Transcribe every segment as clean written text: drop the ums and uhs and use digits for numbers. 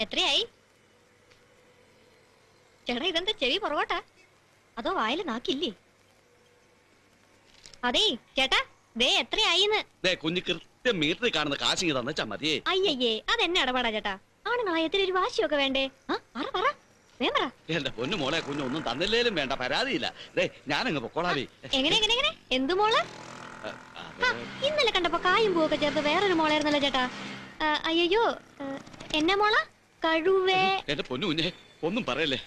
എത്രയായി ചേട്ടാ? ഇതെന്താ ചെവി പുറകോട്ടാ? അതോ വായില് നാക്കില്ലേ? അതേ ചേട്ടാ, ദേ എത്രയായിന്ന്. കുഞ്ഞു കൃത്യം മീറ്ററിൽ കാണുന്ന കാശിങ് തന്നെച്ചാ മതിയേ. അയ്യയ്യേ, അതെന്നെ ഇടപാടാ ചേട്ടാ. ആണുങ്ങളായത്തിന് ഒരു വാശിയൊക്കെ വേണ്ടേ? എന്റെ പൊന്നു മോളെ, കുഞ്ഞൊന്നും തന്നില്ലേലും വേണ്ട, പരാതിയില്ല. ഞാനങ്ങ് പൊക്കോളാവേ. എങ്ങനെ എങ്ങനെ എങ്ങനെ എന്തു മോള്? ഇന്നലെ കണ്ടപ്പോ കായും പൂവൊക്കെ ചേർത്ത് വേറൊരു മോളായിരുന്നല്ലോ ചേട്ടാ. അയ്യോ, എന്നാ മോള? കഴുവേ. എന്റെ പൊന്നു കുഞ്ഞെ, ഒന്നും പറയല്ലേ,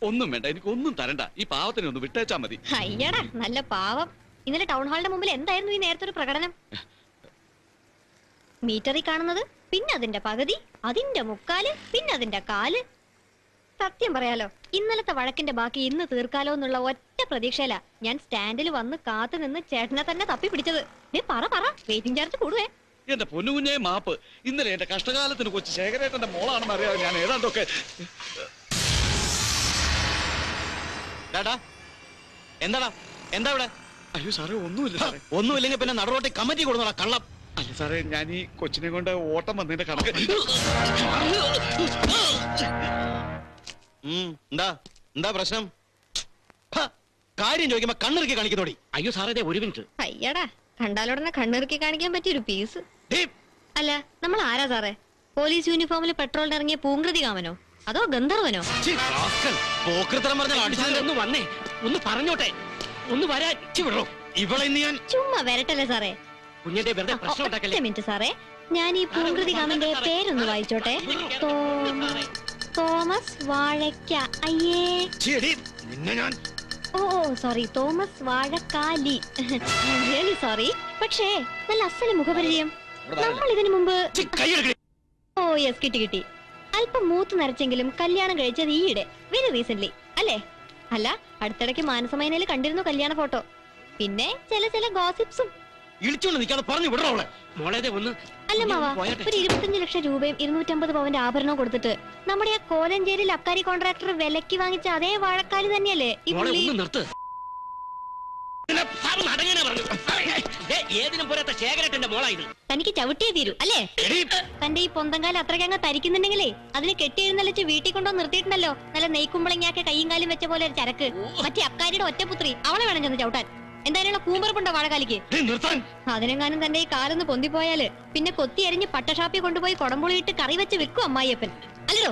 ഒന്നും വേണ്ട, എനിക്ക് ഒന്നും തരണ്ട. ഈ പാവത്തിനെ ഒന്ന് വിട്ടേച്ചാ മതി. അയ്യടാ, നല്ല പാവം. ഇന്നലെ ടൗൺ ഹാളിന്റെ മുമ്പിൽ എന്തായിരുന്നു ഈ നേരത്തെ ഒരു പ്രകടനം? മീറ്ററിൽ കാണുന്നത്, പിന്നെ അതിന്റെ പകുതി, അതിന്റെ മുക്കാല്, പിന്നെ അതിന്റെ കാല്. സത്യം പറയാലോ, ഇന്നലത്തെ വഴക്കിന്റെ ബാക്കി ഇന്ന് തീർക്കാലോ എന്നുള്ള ഒറ്റ പ്രതീക്ഷയില ഞാൻ സ്റ്റാൻഡിൽ വന്ന് കാത്തു നിന്ന് ചേട്ടനെ തന്നെ തപ്പി പിടിച്ചത്. പറ വെയിറ്റിംഗ് ചാർജ് കൂടുവേ. എന്റെ പൊന്നുകുഞ്ഞെ മാപ്പ്. ഇന്നലെ എന്റെ കഷ്ടകാലത്തിന് കൊച്ചു ശേഖരേട്ടന്റെ മോളാണെന്ന് അറിയാം ഞാൻ ഏതാണ്ടൊക്കെ. എന്താടാ, എന്താ ഇവിടെ? അയ്യോ സാറേ, ഒന്നുമില്ല സാറേ. ഒന്നുമില്ലെങ്കിൽ പിന്നെ നടുറോട്ടി കമ്മിറ്റി കൊടുന്നോളാ കള്ളം. അല്ല സാറേ, ഞാൻ ഈ കൊച്ചിനെ കൊണ്ട് ഓട്ടം വന്നതിന്റെ കണക്ക്. എന്താ എന്താ പ്രശ്നം? കാര്യം ചോദിക്കുമ്പോ കണ്ണിറുക്കി കാണിക്കുന്നോടി. അയ്യോ സാറേ, ഒരു മിനിറ്റ്. അയ്യടാ, കണ്ടാലുടനെ കണ്ണിറുക്കി കാണിക്കാൻ പറ്റിയൊരു പീസ്. അല്ല, നമ്മൾ ആരാ സാറേ? പോലീസ് യൂണിഫോമിൽ പെട്രോളിന് ഇറങ്ങിയ പൂങ്കൃതി കാമനോ അതോ ഗന്ധർവനോ? ഒന്ന് വന്നേ, ഒന്ന് പറഞ്ഞോട്ടെ, ഒന്ന് വരാൻ. ഇവളെ ഞാൻ ചുമ്മാ വരട്ടല്ലേ സാറേ. മിനിറ്റ് സാറേ, ഞാൻ ഈ പൂങ്കൃതി കാമന്റെ പേരൊന്ന് വായിച്ചോട്ടെ. തോമസ് വാഴക്ക. അയ്യേ, ഓ sorry, Thomas Vazhakkali. Really sorry. പക്ഷേ നല്ല അസല് മുഖപരിചയം. നമ്മൾ ഇതിനു മുമ്പ് ഓ യെസ്, കിട്ടി. അല്പം മൂത്ത് നരച്ചെങ്കിലും കല്യാണം കഴിച്ചത് ഈയിടെ, വെരി റീസെന്റ് അല്ലേ? അല്ല, അടുത്തിടയ്ക്ക് മാനസമൈനയിൽ കണ്ടിരുന്നു കല്യാണ ഫോട്ടോ. പിന്നെ ചില ഗോസിപ്സും. അല്ല മാവാ, ഒരു 25 ലക്ഷം രൂപയും 250 പവന്റെ ആഭരണവും കൊടുത്തിട്ട് നമ്മുടെ ആ കോലഞ്ചേരിയിൽ അക്കാരി കോൺട്രാക്ടർ വിലക്ക് വാങ്ങിച്ച അതേ വാഴക്കാരി തന്നെയല്ലേ ഈ പുള്ളി? തനിക്ക് ചവിട്ടിയേ തീരൂ അല്ലേ? തന്റെ ഈ പൊന്തങ്കാലം അത്രയ്ക്കങ്ങ് തരിക്കുന്നുണ്ടെങ്കിലേ അതിന് കെട്ടിയെഴുന്നള്ളിച്ച് വീട്ടിൽ കൊണ്ടോ നിർത്തിയിട്ടുണ്ടല്ലോ നല്ല നെയ്ക്കുമ്പളങ്ങാക്കെ കൈയും കാലും വെച്ച പോലെ ഒരു ചരക്ക്. മറ്റേ അക്കാരിയുടെ ഒറ്റപുത്രി, അവളെ വേണം ചെന്ന് ചവിട്ടാൻ. എന്തായാലും കൂമ്പറപ്പുണ്ടോ വാഴക്കാലിക്ക്? അതിനെങ്ങാനും തന്റെ ഈ കാലൊന്ന് പൊന്തിപ്പോയാല് പിന്നെ കൊത്തി അരിഞ്ഞ് പട്ടഷാപ്പിൽ കൊണ്ടുപോയി കൊടമ്പുളിയിട്ട് കറി വെച്ച് വെക്കും അമ്മായിയപ്പൻ, അല്ലല്ലോ?